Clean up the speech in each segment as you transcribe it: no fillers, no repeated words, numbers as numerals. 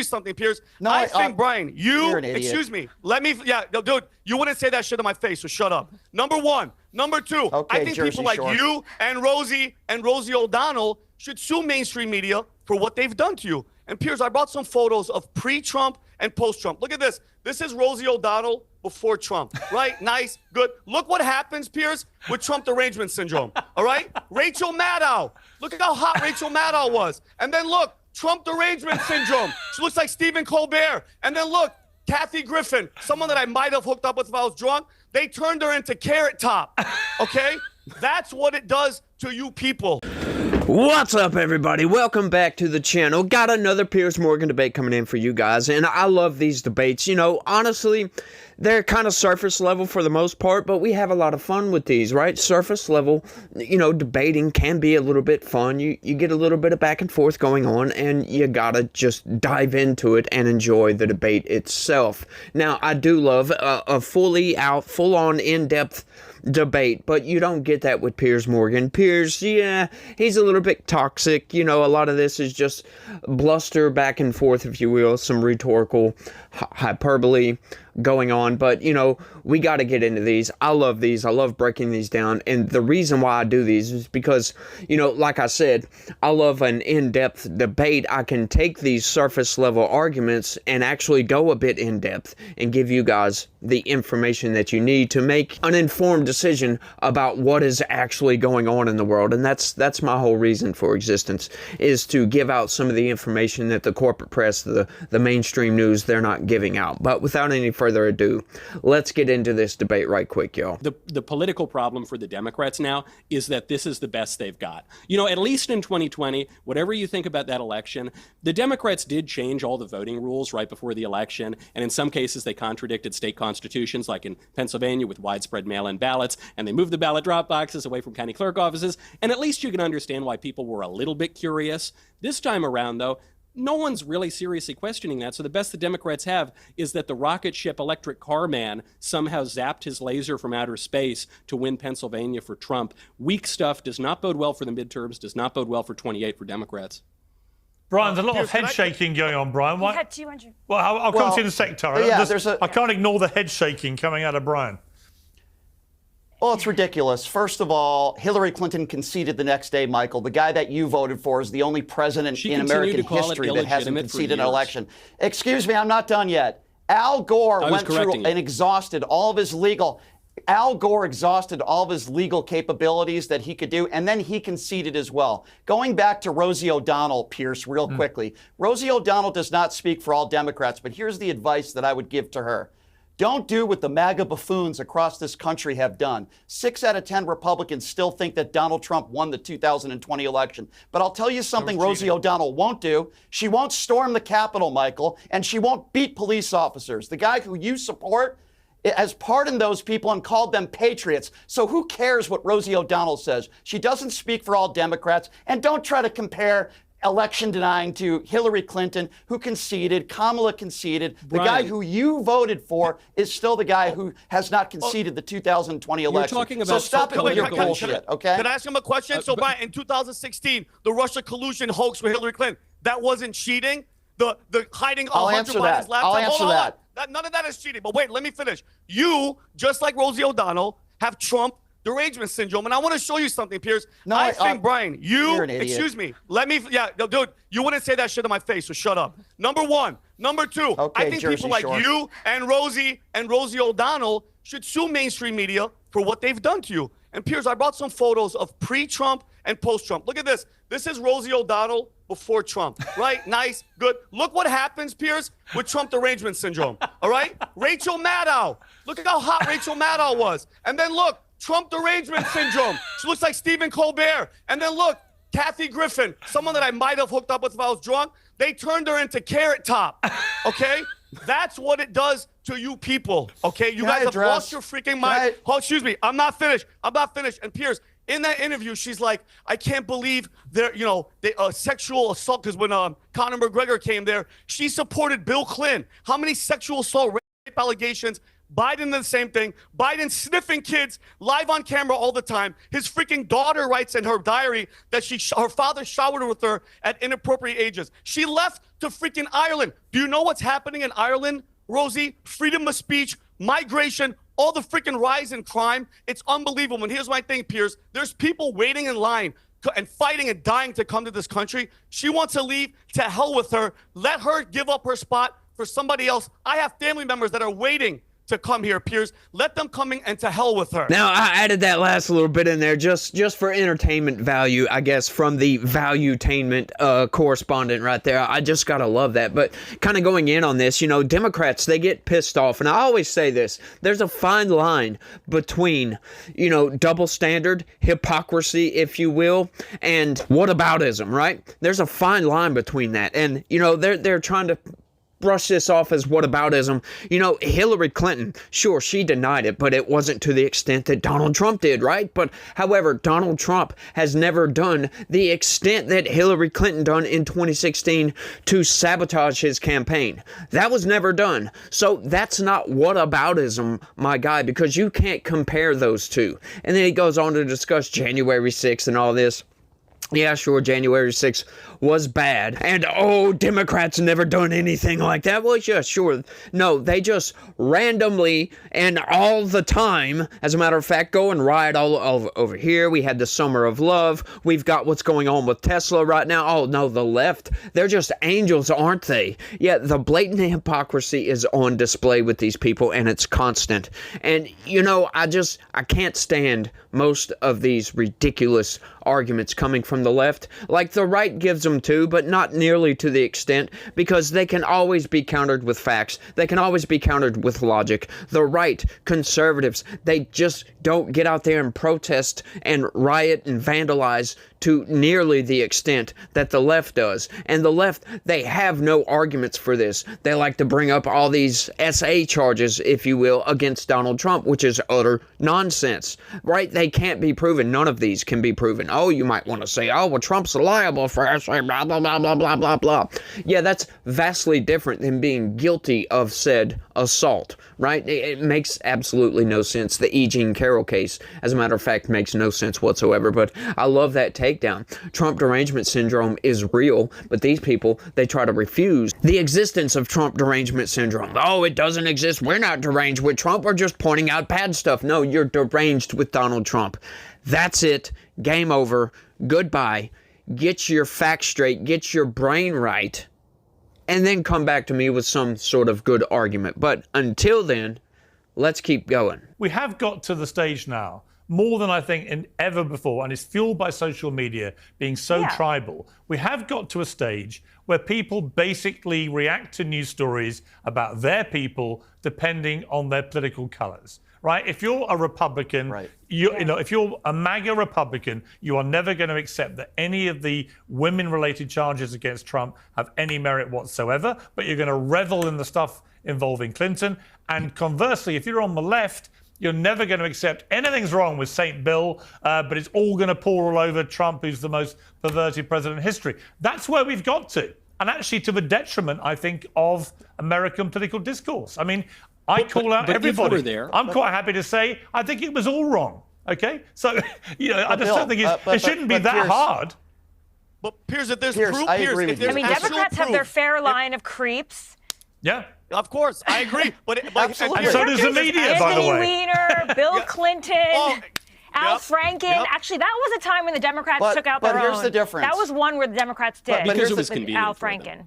something, Piers. No, I think, Brian, you're an idiot. excuse me, let me, yeah, no, dude, you wouldn't say that shit to my face, so shut up. Number one. Number two, okay, I think Jersey people like Shore. you and Rosie O'Donnell should sue mainstream media for what they've done to you. And Piers, I brought some photos of pre-Trump and post-Trump. Look at this. This is Rosie O'Donnell before Trump, right? Nice, good. Look what happens, Piers, with Trump derangement syndrome, all right? Rachel Maddow. Look at how hot Rachel Maddow was. And then look, Trump derangement syndrome. She looks like Stephen Colbert. And then look, Kathy Griffin, someone that I might have hooked up with if I was drunk. They turned her into Carrot Top, okay? That's what it does to you people. What's up, everybody? Welcome back to the channel. Got another Piers Morgan debate coming in for you guys, and I love these debates. You know, honestly, they're kind of surface level for the most part, but we have a lot of fun with these, right? Surface level, you know, debating can be a little bit fun. You get a little bit of back and forth going on, and you gotta just dive into it and enjoy the debate itself. Now, I do love a full-on, in-depth debate, but you don't get that with Piers Morgan. Piers, yeah, he's a little bit toxic. You know, a lot of this is just bluster back and forth, if you will, some rhetorical hyperbole going on, but you know, we got to get into these. I love these. I love breaking these down, and the reason why I do these is because, you know, like I said, I love an in-depth debate. I can take these surface level arguments and actually go a bit in depth and give you guys the information that you need to make an informed decision about what is actually going on in the world. And that's my whole reason for existence, is to give out some of the information that the corporate press, the mainstream news, they're not giving out. But without any further ado, let's get into this debate right quick, y'all. The political problem for the Democrats now is that this is the best they've got. You know, at least in 2020, whatever you think about that election, the Democrats did change all the voting rules right before the election, and in some cases they contradicted state constitutions, like in Pennsylvania with widespread mail-in ballots, and they moved the ballot drop boxes away from county clerk offices, and at least you can understand why people were a little bit curious. This time around, though, no one's really seriously questioning that. So the best the Democrats have is that the rocket ship electric car man somehow zapped his laser from outer space to win Pennsylvania for Trump. Weak stuff does not bode well for the midterms, does not bode well for 28 for Democrats. Brian, there's a lot of head shaking going on, Brian. Why? Had 200. Well, I'll come to you in a sec, Tara. Yeah, I can't ignore the head shaking coming out of Brian. Well, it's ridiculous. First of all, Hillary Clinton conceded the next day, Michael. The guy that you voted for is the only president in American history that hasn't conceded an election. Excuse me, I'm not done yet. Al Gore went through and exhausted all of his legal... Al Gore exhausted all of his legal capabilities that he could do, and then he conceded as well. Going back to Rosie O'Donnell, Pierce, real quickly. Rosie O'Donnell does not speak for all Democrats, but here's the advice that I would give to her. Don't do what the MAGA buffoons across this country have done. 6 out of 10 Republicans still think that Donald Trump won the 2020 election. But I'll tell you something Rosie O'Donnell won't do. She won't storm the Capitol, Michael, and she won't beat police officers. The guy who you support has pardoned those people and called them patriots. So who cares what Rosie O'Donnell says? She doesn't speak for all Democrats. And don't try to compare election denying to Hillary Clinton, who conceded. Kamala conceded. The guy who you voted for is still the guy who has not conceded the 2020 election. You're talking about so stop it with your bullshit, okay? Can I ask him a question? So, Brian, in 2016, the Russia collusion hoax with Hillary Clinton, that wasn't cheating? The hiding I'll Hunter answer Biden's that. laptop? I'll answer that. None of that is cheating. But wait, let me finish. You, just like Rosie O'Donnell, have Trump derangement syndrome, and I want to show you something, Piers. No, I think, Brian, you're an idiot. excuse me, let me, yeah, no, dude, you wouldn't say that shit to my face, so shut up. Number one. Number two, okay, I think Jersey people like Shore. you and Rosie O'Donnell should sue mainstream media for what they've done to you. And Piers, I brought some photos of pre-Trump and post-Trump. Look at this. This is Rosie O'Donnell before Trump, right? Nice, good. Look what happens, Piers, with Trump derangement syndrome, all right? Rachel Maddow. Look at how hot Rachel Maddow was. And then look, Trump derangement syndrome. She looks like Stephen Colbert. And then look, Kathy Griffin, someone that I might have hooked up with if I was drunk. They turned her into Carrot Top, okay? That's what it does to you people, okay? You guys have lost your freaking mind. Oh, excuse me, I'm not finished. And Piers, in that interview, she's like, I can't believe they're, you know, sexual assault, because when Conor McGregor came there, she supported Bill Clinton. How many sexual assault rape allegations Biden the same thing. Biden sniffing kids live on camera all the time. His freaking daughter writes in her diary that her father showered with her at inappropriate ages. She left to freaking Ireland. Do you know what's happening in Ireland, Rosie? Freedom of speech, migration, all the freaking rise in crime. It's unbelievable. And here's my thing, Piers. There's people waiting in line and fighting and dying to come to this country. She wants to leave. To hell with her. Let her give up her spot for somebody else. I have family members that are waiting to come here, Piers. Let them come in and to hell with her. Now, I added that last little bit in there just for entertainment value, I guess, from the valutainment correspondent right there. I just gotta love that. But kind of going in on this, you know, Democrats, they get pissed off. And I always say this, there's a fine line between, you know, double standard, hypocrisy, if you will, and whataboutism, right? There's a fine line between that. And, you know, they're trying to brush this off as whataboutism. You know, Hillary Clinton, sure, she denied it, but it wasn't to the extent that Donald Trump did, right? But however, Donald Trump has never done the extent that Hillary Clinton done in 2016 to sabotage his campaign. That was never done. So that's not whataboutism, my guy, because you can't compare those two. And then he goes on to discuss January 6th and all this. Yeah, sure, January 6th was bad. And, oh, Democrats never done anything like that. Well, yeah, sure. No, they just randomly and all the time, as a matter of fact, go and riot all over here. We had the Summer of Love. We've got what's going on with Tesla right now. Oh, no, the left. They're just angels, aren't they? Yeah, the blatant hypocrisy is on display with these people, and it's constant. And, you know, I can't stand most of these ridiculous arguments coming from the left. Like, the right gives them too, but not nearly to the extent, because they can always be countered with facts. They can always be countered with logic. The right, conservatives, they just don't get out there and protest and riot and vandalize to nearly the extent that the left does. And the left, they have no arguments for this. They like to bring up all these SA charges, if you will, against Donald Trump, which is utter nonsense, right? They can't be proven. None of these can be proven. Oh, you might want to say, oh, well, Trump's liable for SA, blah, blah, blah, blah, blah, blah, blah. Yeah, that's vastly different than being guilty of said assault, right? It makes absolutely no sense. The E. Jean Carroll case, as a matter of fact, makes no sense whatsoever. But I love that takedown. Trump derangement syndrome is real, but these people, they try to refuse the existence of Trump derangement syndrome. Oh, it doesn't exist. We're not deranged with Trump. We're just pointing out bad stuff. No, you're deranged with Donald Trump. That's it. Game over. Goodbye. Get your facts straight. Get your brain right. And then come back to me with some sort of good argument. But until then, let's keep going. We have got to the stage now, more than I think ever before, and it's fueled by social media being so tribal. We have got to a stage where people basically react to news stories about their people depending on their political colors. Right? If you're a Republican, you know, if you're a MAGA Republican, you are never going to accept that any of the women-related charges against Trump have any merit whatsoever, but you're going to revel in the stuff involving Clinton. And conversely, if you're on the left, you're never going to accept anything's wrong with St. Bill, but it's all going to pour all over Trump, who's the most perverted president in history. That's where we've got to. And actually to the detriment, I think, of American political discourse. I mean, I call out everybody. I'm quite happy to say I think it was all wrong. Okay, so you know, I just don't think it shouldn't be that hard. But Piers, if there's proof, I agree with you. I mean, Democrats have their fair line of creeps. Yeah. Of course, I agree. But absolutely, and so does the media, by the way. Anthony Weiner, Bill Clinton. Al Franken. Actually, that was a time when the Democrats took out their own. But here's the difference. That was one where the Democrats did. Because it was convenient. Al Franken.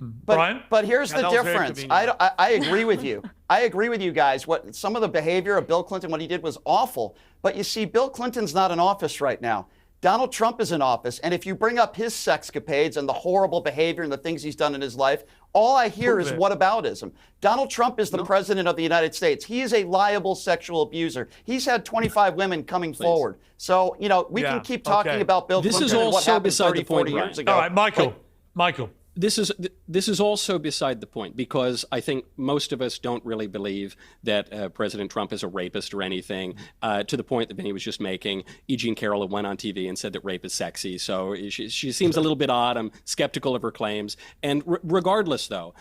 But here's the difference. I agree with you. I agree with you guys. What some of the behavior of Bill Clinton, what he did was awful. But you see, Bill Clinton's not in office right now. Donald Trump is in office, and if you bring up his sexcapades and the horrible behavior and the things he's done in his life, all I hear is whataboutism. Donald Trump is the president of the United States. He is a liable sexual abuser. He's had 25 women coming forward. So, you know, we can keep talking about Bill Clinton and what happened 30, 40 years ago. All right, Michael. This is also beside the point, because I think most of us don't really believe that President Trump is a rapist or anything, to the point that Vinny was just making. E. Jean Carroll went on TV and said that rape is sexy, so she seems a little bit odd. I'm skeptical of her claims. And regardless, though,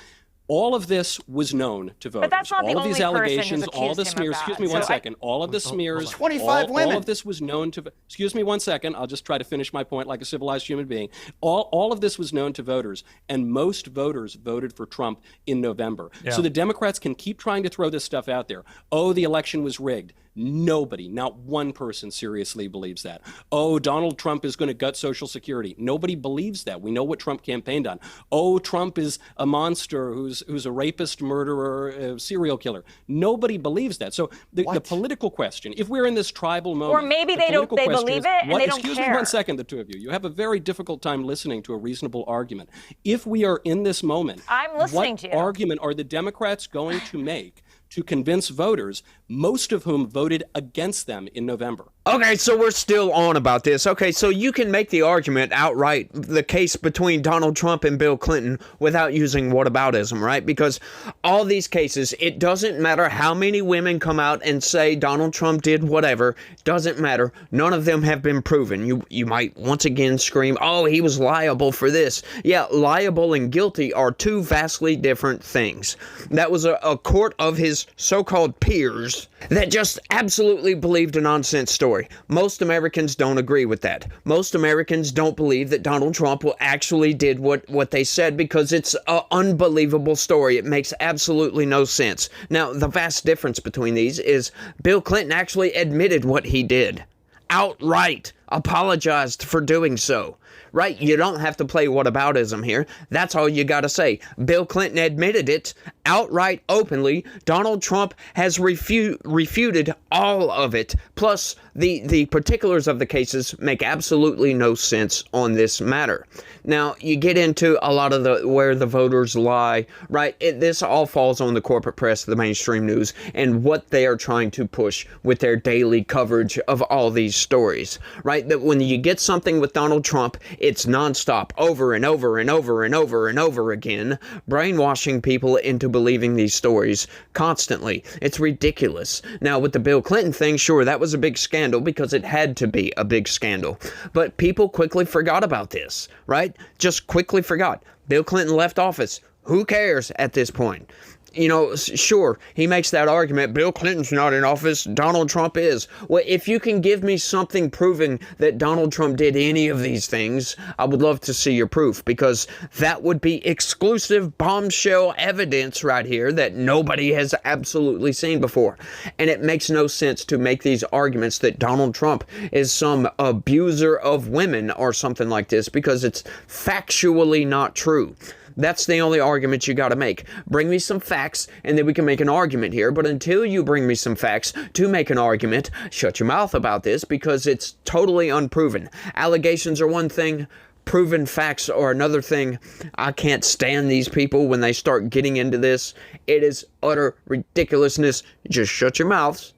All of this was known to voters. But that's not all the of these only allegations, person who's all the accused him of smears. that. Excuse me one second. All of the smears. 25 women. All of this was known to. Excuse me one second. I'll just try to finish my point like a civilized human being. All of this was known to voters, and most voters voted for Trump in November. Yeah. So the Democrats can keep trying to throw this stuff out there. Oh, the election was rigged. Nobody, not one person seriously believes that. Oh, Donald Trump is going to gut Social Security. Nobody believes that. We know what Trump campaigned on. Oh, Trump is a monster who's a rapist, murderer, serial killer. Nobody believes that. So the political question, if we're in this tribal moment, or maybe they believe it and they don't excuse care. me one second, the two of you. You have a very difficult time listening to a reasonable argument. If we are in this moment, I'm listening to you. What argument are the Democrats going to make to convince voters, most of whom voted against them in November? Okay, so we're still on about this. Okay, so you can make the argument outright, the case between Donald Trump and Bill Clinton, without using whataboutism, right? Because all these cases, it doesn't matter how many women come out and say Donald Trump did whatever, doesn't matter. None of them have been proven. You might once again scream, oh, he was liable for this. Yeah, liable and guilty are two vastly different things. That was a court of his so-called peers that just absolutely believed a nonsense story. Most Americans don't agree with that. Most Americans don't believe that Donald Trump actually did what they said because it's an unbelievable story. It makes absolutely no sense. Now, the vast difference between these is Bill Clinton actually admitted what he did. Outright apologized for doing so. Right? You don't have to play whataboutism here. That's all you got to say. Bill Clinton admitted it outright, openly. Donald Trump has refuted all of it. Plus, the particulars of the cases make absolutely no sense on this matter. Now, you get into a lot of where the voters lie, right? This all falls on the corporate press, the mainstream news, and what they are trying to push with their daily coverage of all these stories, right? That when you get something with Donald Trump, it's nonstop, over and over and over and over and over again, brainwashing people into believing these stories constantly. It's ridiculous. Now, with the Bill Clinton thing, sure, that was a big scandal because it had to be a big scandal. But people quickly forgot about this, right? Just quickly forgot. Bill Clinton left office. Who cares at this point? You know, sure, he makes that argument, Bill Clinton's not in office, Donald Trump is. Well, if you can give me something proving that Donald Trump did any of these things, I would love to see your proof, because that would be exclusive bombshell evidence right here that nobody has absolutely seen before. And it makes no sense to make these arguments that Donald Trump is some abuser of women or something like this, because it's factually not true. That's the only argument you got to make. Bring me some facts, and then we can make an argument here. But until you bring me some facts to make an argument, shut your mouth about this, because it's totally unproven. Allegations are one thing. Proven facts are another thing. I can't stand these people when they start getting into this. It is utter ridiculousness. Just shut your mouths,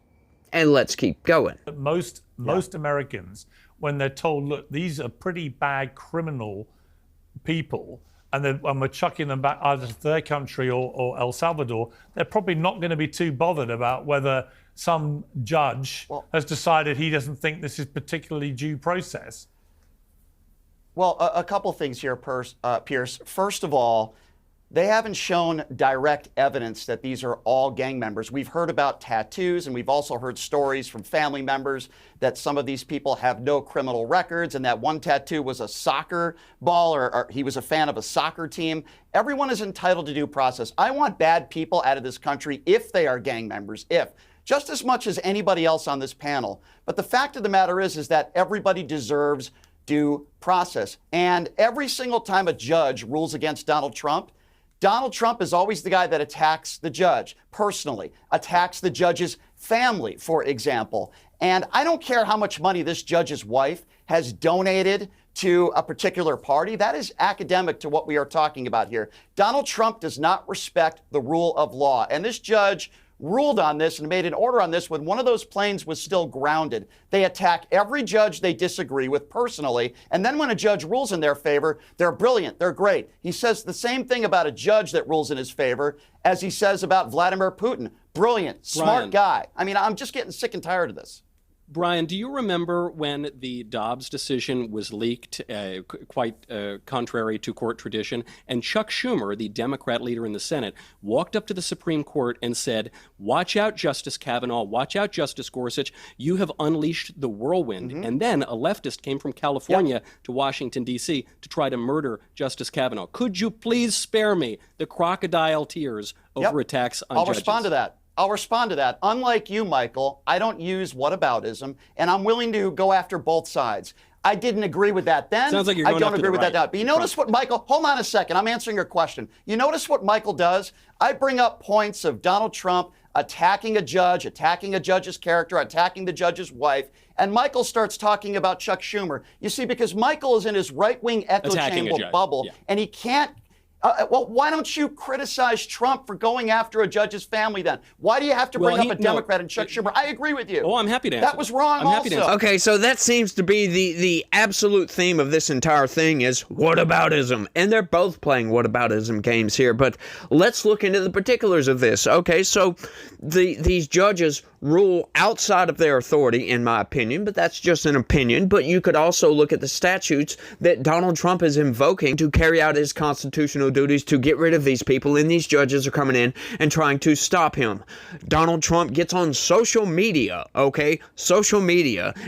and let's keep going. Most Americans, when they're told, look, these are pretty bad criminal people, and we're chucking them back either to their country or El Salvador, they're probably not going to be too bothered about whether some judge has decided he doesn't think this is particularly due process. Well, a couple things here, Piers. First of all, they haven't shown direct evidence that these are all gang members. We've heard about tattoos, and we've also heard stories from family members that some of these people have no criminal records, and that one tattoo was a soccer ball, or he was a fan of a soccer team. Everyone is entitled to due process. I want bad people out of this country if they are gang members, just as much as anybody else on this panel. But the fact of the matter is that everybody deserves due process. And every single time a judge rules against Donald Trump is always the guy that attacks the judge personally, attacks the judge's family, for example. And I don't care how much money this judge's wife has donated to a particular party. That is academic to what we are talking about here. Donald Trump does not respect the rule of law. And this judge ruled on this and made an order on this when one of those planes was still grounded. They attack every judge they disagree with personally, and then when a judge rules in their favor, they're brilliant, they're great. He says the same thing about a judge that rules in his favor as he says about Vladimir Putin. Brilliant, smart guy. I mean, I'm just getting sick and tired of this. Brian, do you remember when the Dobbs decision was leaked, quite contrary to court tradition, and Chuck Schumer, the Democrat leader in the Senate, walked up to the Supreme Court and said, "Watch out, Justice Kavanaugh, watch out, Justice Gorsuch, you have unleashed the whirlwind." And then a leftist came from California to Washington, D.C. to try to murder Justice Kavanaugh. Could you please spare me the crocodile tears over attacks on judges? I'll respond to that. Unlike you, Michael, I don't use whataboutism, and I'm willing to go after both sides. I didn't agree with that then. Sounds like you're going I don't after agree with the that now. But you notice what Michael, hold on a second, I'm answering your question. You notice what Michael does? I bring up points of Donald Trump attacking a judge, attacking a judge's character, attacking the judge's wife, and Michael starts talking about Chuck Schumer. You see, because Michael is in his right-wing echo chamber bubble, and he can't. Well, why don't you criticize Trump for going after a judge's family then? Why do you have to bring up a Democrat and Chuck Schumer? I agree with you. Oh, I'm happy to answer. That was wrong also. Okay, so that seems to be the absolute theme of this entire thing is whataboutism. And they're both playing whataboutism games here. But let's look into the particulars of this. Okay, so these judges rule outside of their authority, in my opinion, but that's just an opinion. But you could also look at the statutes that Donald Trump is invoking to carry out his constitutional duties to get rid of these people, and these judges are coming in and trying to stop him. Donald Trump gets on social media,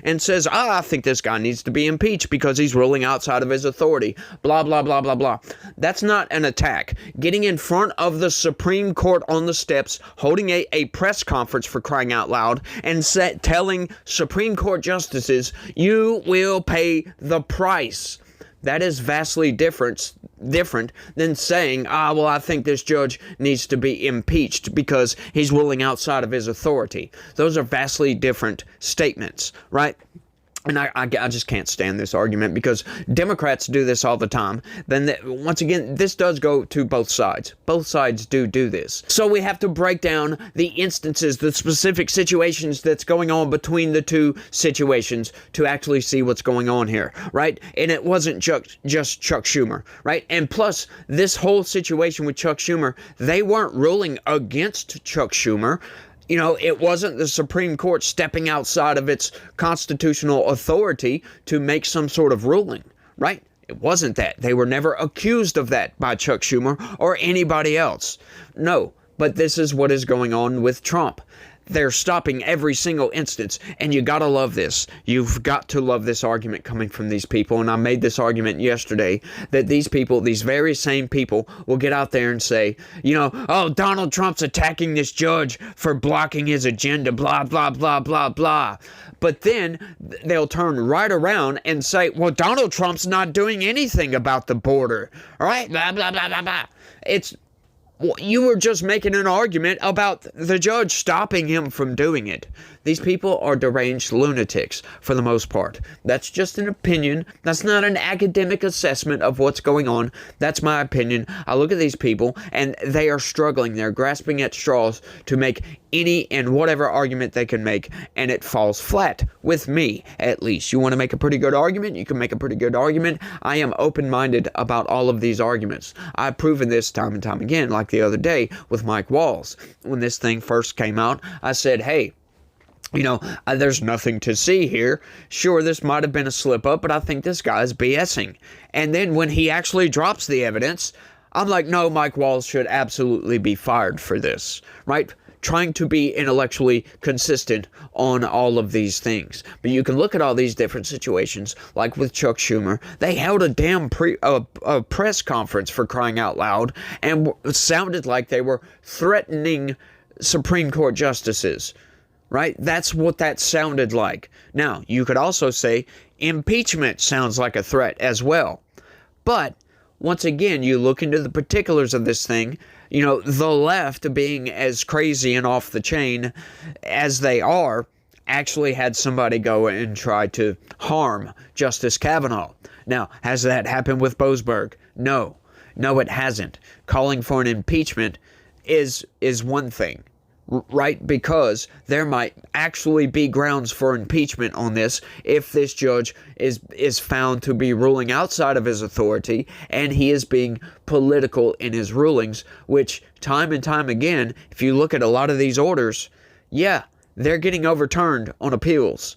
and says, I think this guy needs to be impeached because he's ruling outside of his authority, blah, blah, blah, blah, blah. That's not an attack. Getting in front of the Supreme Court on the steps, holding a press conference, for crying out loud, and telling Supreme Court justices, you will pay the price. That is vastly different than saying, well, I think this judge needs to be impeached because he's ruling outside of his authority. Those are vastly different statements, right? And I just can't stand this argument because Democrats do this all the time. Then once again, this does go to both sides. Both sides do this. So we have to break down the instances, the specific situations that's going on between the two situations to actually see what's going on here, right? And it wasn't just Chuck Schumer, right? And plus, this whole situation with Chuck Schumer, they weren't ruling against Chuck Schumer. You know, it wasn't the Supreme Court stepping outside of its constitutional authority to make some sort of ruling, right? It wasn't that. They were never accused of that by Chuck Schumer or anybody else. No, but this is what is going on with Trump. They're stopping every single instance, and you gotta love this. You've got to love this argument coming from these people, and I made this argument yesterday that these people, these very same people, will get out there and say, you know, oh, Donald Trump's attacking this judge for blocking his agenda, blah, blah, blah, blah, blah. But then they'll turn right around and say, well, Donald Trump's not doing anything about the border, all right? Blah, blah, blah, blah, blah. You were just making an argument about the judge stopping him from doing it. These people are deranged lunatics for the most part. That's just an opinion. That's not an academic assessment of what's going on. That's my opinion. I look at these people and they are struggling. They're grasping at straws to make any and whatever argument they can make, and it falls flat with me, at least. You want to make a pretty good argument? You can make a pretty good argument. I am open-minded about all of these arguments. I've proven this time and time again, like the other day with Mike Walls. When this thing first came out, I said, hey, you know, there's nothing to see here. Sure, this might have been a slip-up, but I think this guy's BSing. And then when he actually drops the evidence, I'm like, no, Mike Walls should absolutely be fired for this, right? Trying to be intellectually consistent on all of these things. But you can look at all these different situations, like with Chuck Schumer. They held a damn press conference, for crying out loud, and it sounded like they were threatening Supreme Court justices, right? That's what that sounded like. Now, you could also say impeachment sounds like a threat as well. But once again, you look into the particulars of this thing, you know, the left, being as crazy and off the chain as they are, actually had somebody go and try to harm Justice Kavanaugh. Now, has that happened with Boasberg? No. No, it hasn't. Calling for an impeachment is one thing, right? Because there might actually be grounds for impeachment on this if this judge is found to be ruling outside of his authority and he is being political in his rulings, which time and time again, if you look at a lot of these orders, yeah, they're getting overturned on appeals.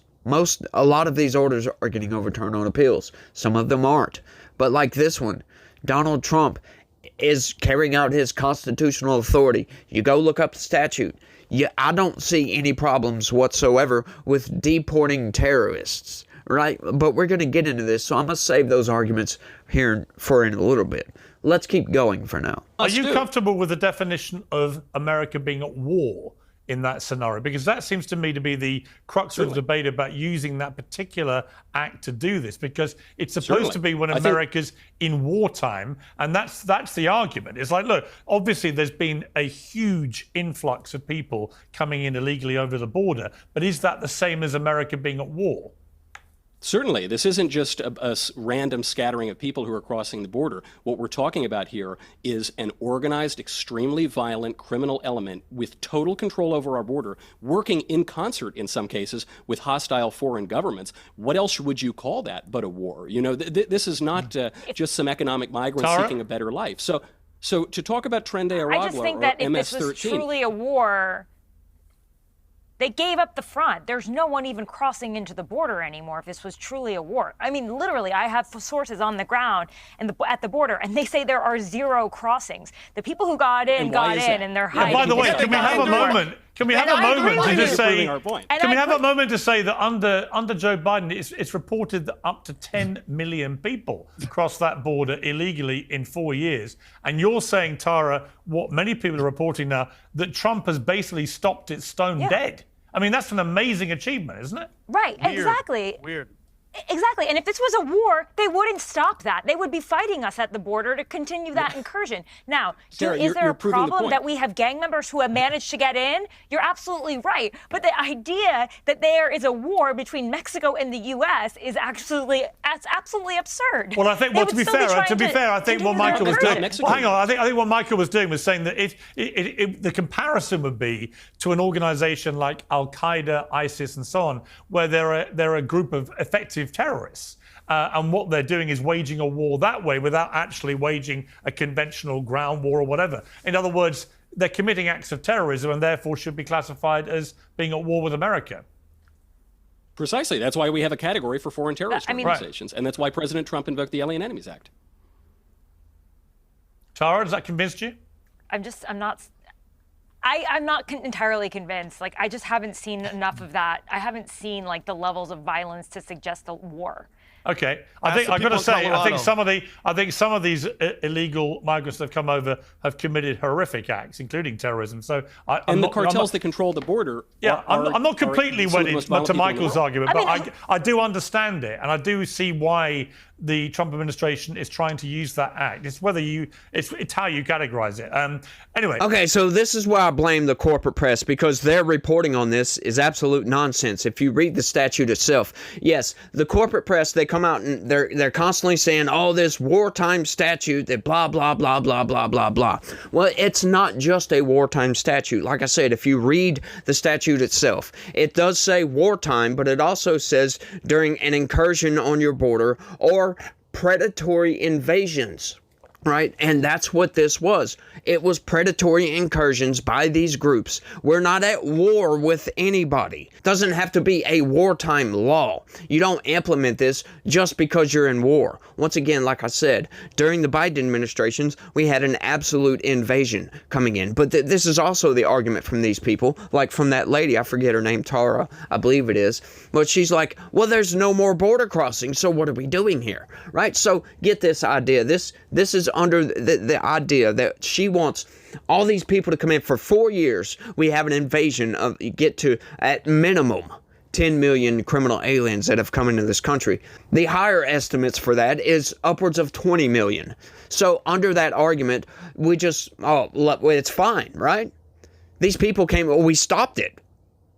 A lot of these orders are getting overturned on appeals. Some of them aren't. But like this one, Donald Trump is carrying out his constitutional authority. You go look up the statute. I don't see any problems whatsoever with deporting terrorists, right? But we're going to get into this, so I'm going to save those arguments here in a little bit. Let's keep going for now. Are you comfortable with the definition of America being at war in that scenario? Because that seems to me to be the crux of the debate about using that particular act to do this, because it's supposed to be when America's in wartime, and that's the argument. It's like, look, obviously there's been a huge influx of people coming in illegally over the border, but is that the same as America being at war? Certainly. This isn't just a random scattering of people who are crossing the border. What we're talking about here is an organized, extremely violent criminal element with total control over our border, working in concert, in some cases, with hostile foreign governments. What else would you call that but a war? You know, this is not just some economic migrant seeking a better life. So to talk about Tren de Aragua, I just think that if this was truly a war, they gave up the front. There's no one even crossing into the border anymore if this was truly a war. I mean, literally, I have sources on the ground and at the border, and they say there are 0 crossings. The people who got in, and they're hiding. By the way, can we have a moment? Can we have a moment to just say? Can we have a moment to say that under Joe Biden, it's reported that up to 10 million people crossed that border illegally in 4 years, and you're saying, Tara, what many people are reporting now, that Trump has basically stopped it stone dead. I mean, that's an amazing achievement, isn't it? Right, exactly. Weird. Exactly. And if this was a war, they wouldn't stop that. They would be fighting us at the border to continue that incursion. Now, Sarah, is there a problem that we have gang members who have managed to get in? You're absolutely right. But the idea that there is a war between Mexico and the U.S. is absolutely absurd. Well, I think, to be fair, I think what Michael was doing. Well, hang on. I think what Michael was doing was saying that the comparison would be to an organization like Al Qaeda, ISIS, and so on, where they're a group of effective terrorists. And what they're doing is waging a war that way without actually waging a conventional ground war or whatever. In other words, they're committing acts of terrorism and therefore should be classified as being at war with America. Precisely. That's why we have a category for foreign terrorist organizations. And that's why President Trump invoked the Alien Enemies Act. Tara, does that convince you? I'm not entirely convinced. Like, I just haven't seen enough of that. I haven't seen like the levels of violence to suggest a war. Okay, I've got to say, I think some of these illegal migrants that have come over have committed horrific acts, including terrorism. So, the cartels that control the border. Yeah, I'm not completely wedded to Michael's argument, but I do understand it, and I do see why the Trump administration is trying to use that act. It's it's how you categorize it. Anyway. Okay, so this is where I blame the corporate press, because their reporting on this is absolute nonsense. If you read the statute itself, yes, the corporate press, they come out and they're constantly saying, oh, this wartime statute that blah, blah, blah, blah, blah, blah, blah. Well, it's not just a wartime statute. Like I said, if you read the statute itself, it does say wartime, but it also says during an incursion on your border or predatory invasions, right? And that's what this was. It was predatory incursions by these groups. We're not at war with anybody. Doesn't have to be a wartime law. You don't implement this just because you're in war. Once again, like I said, during the Biden administrations, we had an absolute invasion coming in. But this is also the argument from these people, like from that lady, I forget her name, Tara, I believe it is. But she's like, well, there's no more border crossing, so what are we doing here, right? So get this idea. This is under the idea that she wants all these people to come in for 4 years. We have an invasion of, get to, at minimum, 10 million criminal aliens that have come into this country. The higher estimates for that is upwards of 20 million. So under that argument, we just, it's fine, right? These people came, we stopped it.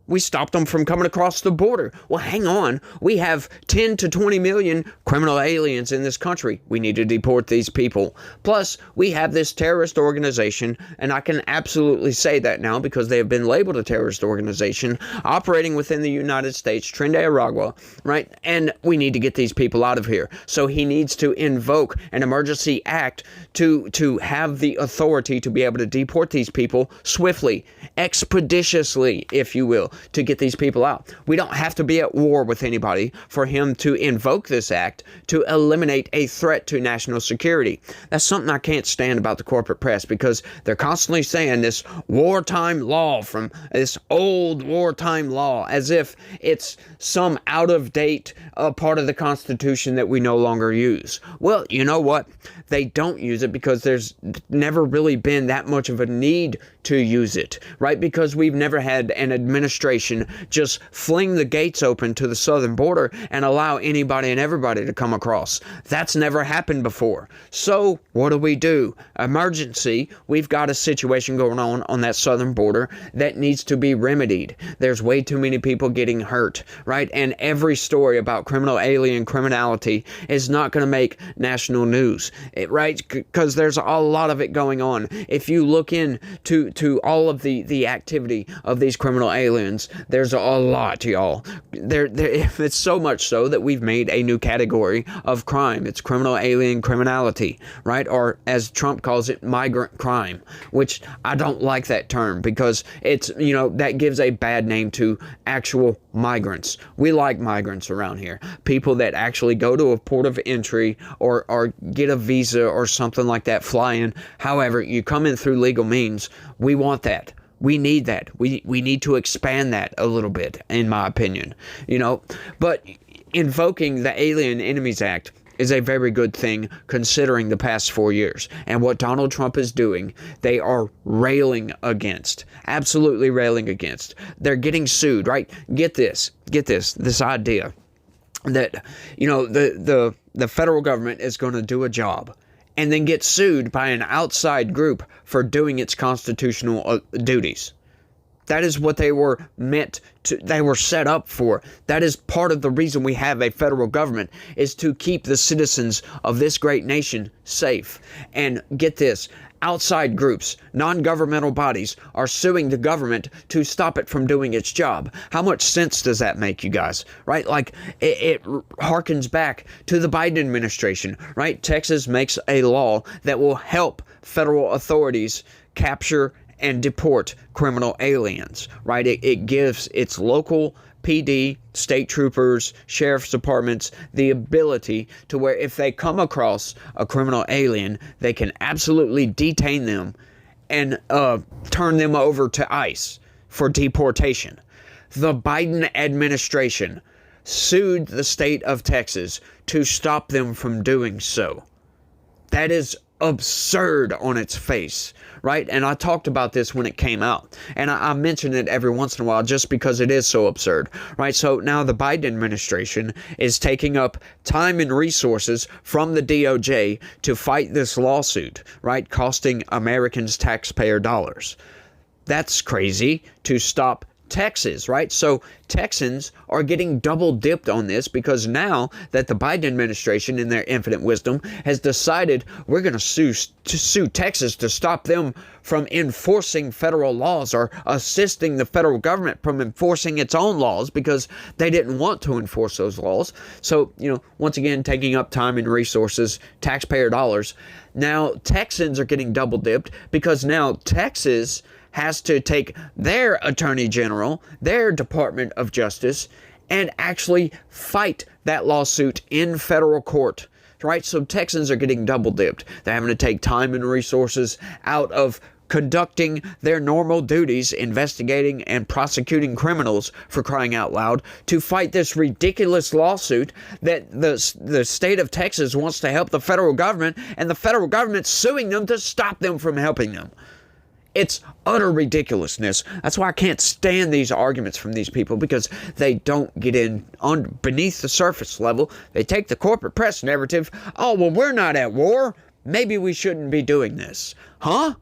We stopped them from coming across the border. Well, hang on. We have 10 to 20 million criminal aliens in this country. We need to deport these people. Plus, we have this terrorist organization, and I can absolutely say that now because they have been labeled a terrorist organization operating within the United States, Tren de Aragua, right? And we need to get these people out of here. So he needs to invoke an emergency act to have the authority to be able to deport these people swiftly, expeditiously, if you will. to get these people out. We don't have to be at war with anybody for him to invoke this act to eliminate a threat to national security. That's something I can't stand about the corporate press, because they're constantly saying this wartime law, from this old wartime law, as if it's some out-of-date part of the Constitution that we no longer use. Well, you know what? They don't use it because there's never really been that much of a need to use it, right? Because we've never had an administration just fling the gates open to the southern border and allow anybody and everybody to come across. That's never happened before. So what do? Emergency. We've got a situation going on that southern border that needs to be remedied. There's way too many people getting hurt, right? And every story about criminal alien criminality is not going to make national news, right? Because there's a lot of it going on. If you look into all of the activity of these criminal aliens, there's a lot, y'all. It's so much so that we've made a new category of crime. It's criminal alien criminality, right? Or as Trump calls it, migrant crime, which I don't like that term, because it's, that gives a bad name to actual migrants. We like migrants around here. People that actually go to a port of entry or get a visa or something like that, fly in. However, you come in through legal means. We want that. We need that. We need to expand that a little bit, in my opinion. But invoking the Alien Enemies Act is a very good thing, considering the past 4 years. And what Donald Trump is doing, they are railing against. Absolutely railing against. They're getting sued, right? Get this idea that, the federal government is going to do a job and then get sued by an outside group for doing its constitutional duties. That is what they were they were set up for. That is part of the reason we have a federal government, is to keep the citizens of this great nation safe. And get this, outside groups, non-governmental bodies are suing the government to stop it from doing its job. How much sense does that make, you guys? Right? Like, it harkens back to the Biden administration, right? Texas makes a law that will help federal authorities capture and deport criminal aliens, right? It gives its local PD, state troopers, sheriff's departments the ability to where if they come across a criminal alien, they can absolutely detain them and turn them over to ICE for deportation. The Biden administration sued the state of Texas to stop them from doing so. That is absurd on its face, right? And I talked about this when it came out, and I mention it every once in a while just because it is so absurd, right? So now the Biden administration is taking up time and resources from the DOJ to fight this lawsuit, right? Costing Americans taxpayer dollars. That's crazy, to stop Texas, right? So Texans are getting double dipped on this, because now that the Biden administration, in their infinite wisdom, has decided we're going to sue Texas to stop them from enforcing federal laws, or assisting the federal government from enforcing its own laws, because they didn't want to enforce those laws. So, once again, taking up time and resources, taxpayer dollars. Now Texans are getting double dipped, because now Texas has to take their attorney general, their Department of Justice, and actually fight that lawsuit in federal court, right? So Texans are getting double dipped. They're having to take time and resources out of conducting their normal duties, investigating and prosecuting criminals, for crying out loud, to fight this ridiculous lawsuit that the state of Texas wants to help the federal government, and the federal government's suing them to stop them from helping them. It's utter ridiculousness. That's why I can't stand these arguments from these people, because they don't get in beneath the surface level. They take the corporate press narrative. Oh, well, we're not at war. Maybe we shouldn't be doing this. Huh?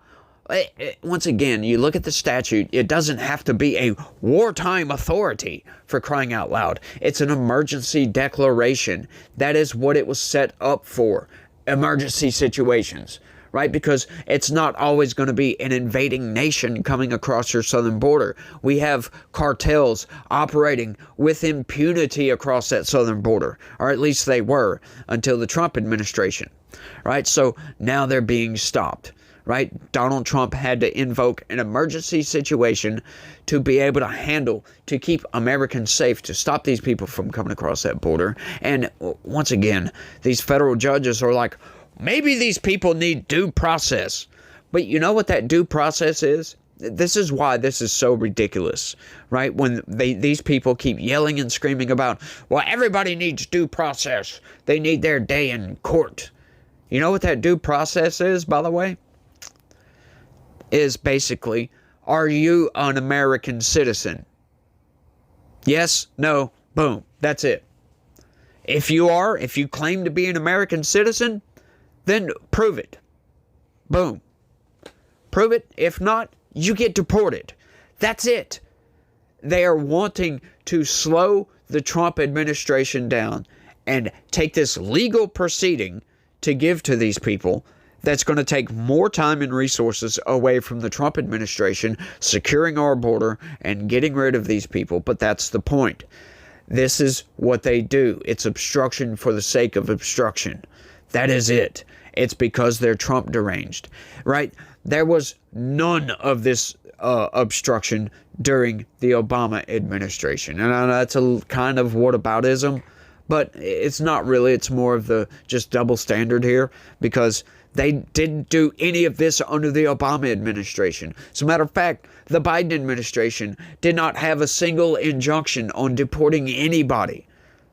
Once again, you look at the statute, it doesn't have to be a wartime authority, for crying out loud. It's an emergency declaration. That is what it was set up for. Emergency situations. Right? Because it's not always going to be an invading nation coming across your southern border. We have cartels operating with impunity across that southern border, or at least they were until the Trump administration, right? So now they're being stopped, right? Donald Trump had to invoke an emergency situation to be able to handle, to keep Americans safe, to stop these people from coming across that border. And once again, these federal judges are like, maybe these people need due process. But you know what that due process is? This is why this is so ridiculous, right? When these people keep yelling and screaming about, well, everybody needs due process. They need their day in court. You know what that due process is, by the way? Is basically, are you an American citizen? Yes, no, boom, that's it. If you are, if you claim to be an American citizen, then prove it. Boom. Prove it. If not, you get deported. That's it. They are wanting to slow the Trump administration down and take this legal proceeding to give to these people that's going to take more time and resources away from the Trump administration securing our border and getting rid of these people. But that's the point. This is what they do. It's obstruction for the sake of obstruction. That is it. It's because they're Trump deranged, right? There was none of this obstruction during the Obama administration. And I know that's a kind of whataboutism, but it's not really. It's more of the just double standard here, because they didn't do any of this under the Obama administration. As a matter of fact, the Biden administration did not have a single injunction on deporting anybody.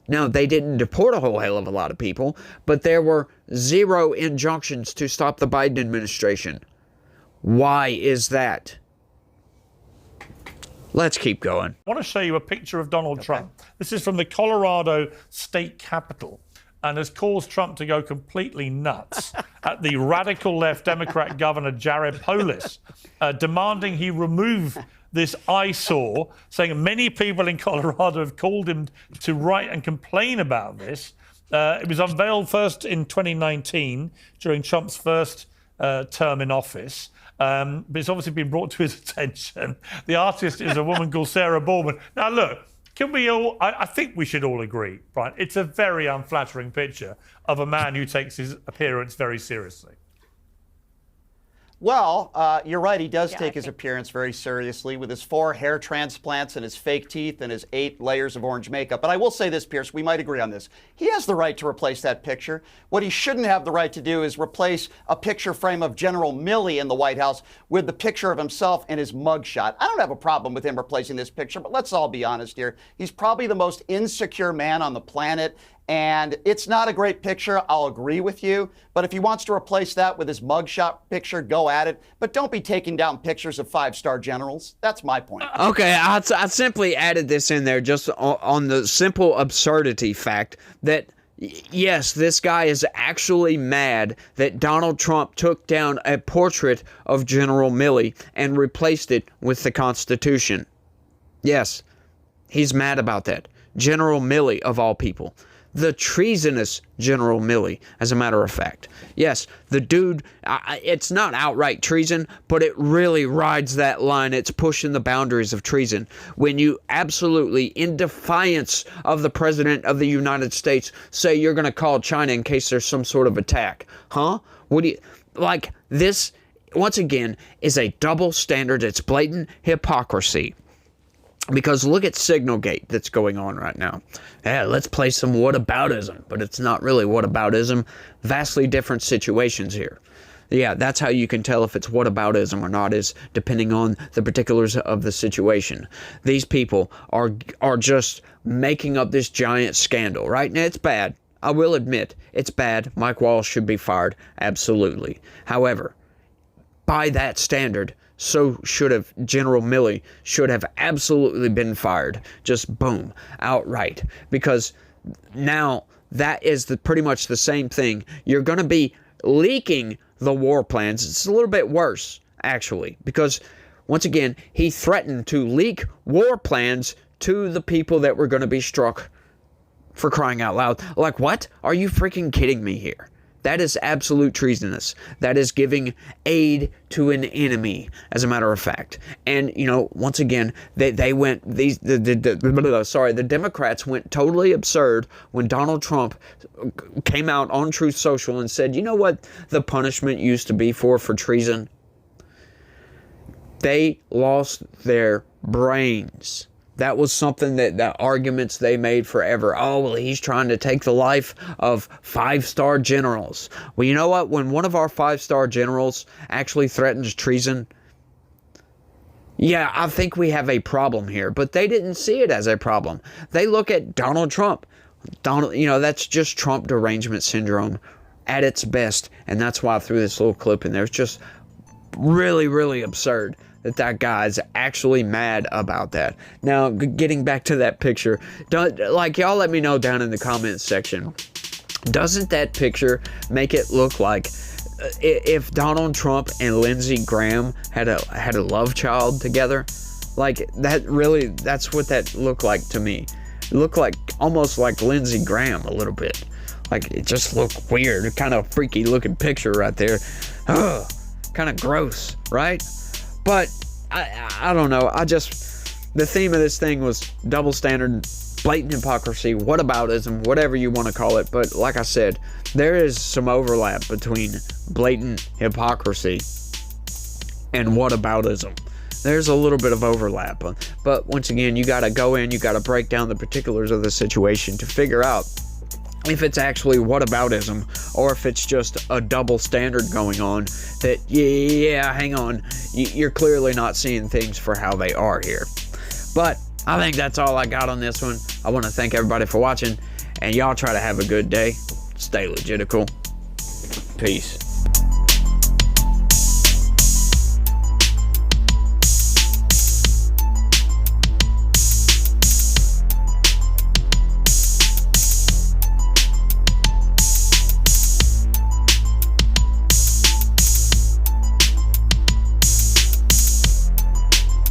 Now, they didn't deport a whole hell of a lot of people, but there were 0 injunctions to stop the Biden administration. Why is that? Let's keep going. I want to show you a picture of Donald Trump. This is from the Colorado state capitol and has caused Trump to go completely nuts at the radical left Democrat Governor Jared Polis, demanding he remove this eyesore, saying many people in Colorado have called him to write and complain about this. It was unveiled first in 2019 during Trump's first term in office. But it's obviously been brought to his attention. The artist is a woman called Sarah Ballman. Now, look, can we all, I think we should all agree, right? It's a very unflattering picture of a man who takes his appearance very seriously. Well, you're right. He does take his appearance very seriously with his 4 hair transplants and his fake teeth and his 8 layers of orange makeup. But I will say this, Piers, we might agree on this. He has the right to replace that picture. What he shouldn't have the right to do is replace a picture frame of General Milley in the White House with the picture of himself and his mugshot. I don't have a problem with him replacing this picture, but let's all be honest here. He's probably the most insecure man on the planet. And it's not a great picture, I'll agree with you. But if he wants to replace that with his mugshot picture, go at it. But don't be taking down pictures of 5-star generals. That's my point. Okay, I simply added this in there just on the simple absurdity fact that, yes, this guy is actually mad that Donald Trump took down a portrait of General Milley and replaced it with the Constitution. Yes, he's mad about that. General Milley, of all people. The treasonous General Milley, as a matter of fact. Yes, the dude, it's not outright treason, but it really rides that line. It's pushing the boundaries of treason. When you absolutely, in defiance of the President of the United States, say you're going to call China in case there's some sort of attack. Huh? What do you, like, this, once again, is a double standard. It's blatant hypocrisy. Because look at Signalgate that's going on right now. Yeah, let's play some whataboutism, but it's not really whataboutism. Vastly different situations here. Yeah, that's how you can tell if it's whataboutism or not, is depending on the particulars of the situation. These people are just making up this giant scandal, right? Now, it's bad. I will admit, it's bad. Mike Walsh should be fired, absolutely. However, by that standard, so should have General Milley should have absolutely been fired. Just boom, outright. Because now that is pretty much the same thing. You're going to be leaking the war plans. It's a little bit worse, actually, because once again, he threatened to leak war plans to the people that were going to be struck, for crying out loud. Like, what? Are you freaking kidding me here? That is absolute treasonous. That is giving aid to an enemy, as a matter of fact. And, you know, once again, the Democrats went totally absurd when Donald Trump came out on Truth Social and said, you know what the punishment used to be for treason? They lost their brains. That was something that arguments they made forever. Oh, well, he's trying to take the life of 5-star generals. Well, you know what? When one of our 5-star generals actually threatens treason, yeah, I think we have a problem here. But they didn't see it as a problem. They look at Donald Trump. You know, that's just Trump derangement syndrome at its best. And that's why I threw this little clip in there. It's just really, really absurd that guy's actually mad about that. Now, getting back to that picture, y'all let me know down in the comments section. Doesn't that picture make it look like if Donald Trump and Lindsey Graham had a love child together? Like, that's what that looked like to me. It looked like almost like Lindsey Graham a little bit. Like, it just looked weird. Kind of freaky looking picture right there. Ugh, kind of gross, right? But I don't know. The theme of this thing was double standard, blatant hypocrisy, whataboutism, whatever you want to call it. But like I said, there is some overlap between blatant hypocrisy and whataboutism. There's a little bit of overlap. But once again, you got to go in, you got to break down the particulars of the situation to figure out if it's actually whataboutism or if it's just a double standard going on that, yeah, hang on, you're clearly not seeing things for how they are here. But I think that's all I got on this one. I want to thank everybody for watching, and y'all try to have a good day. Stay legitical. Peace.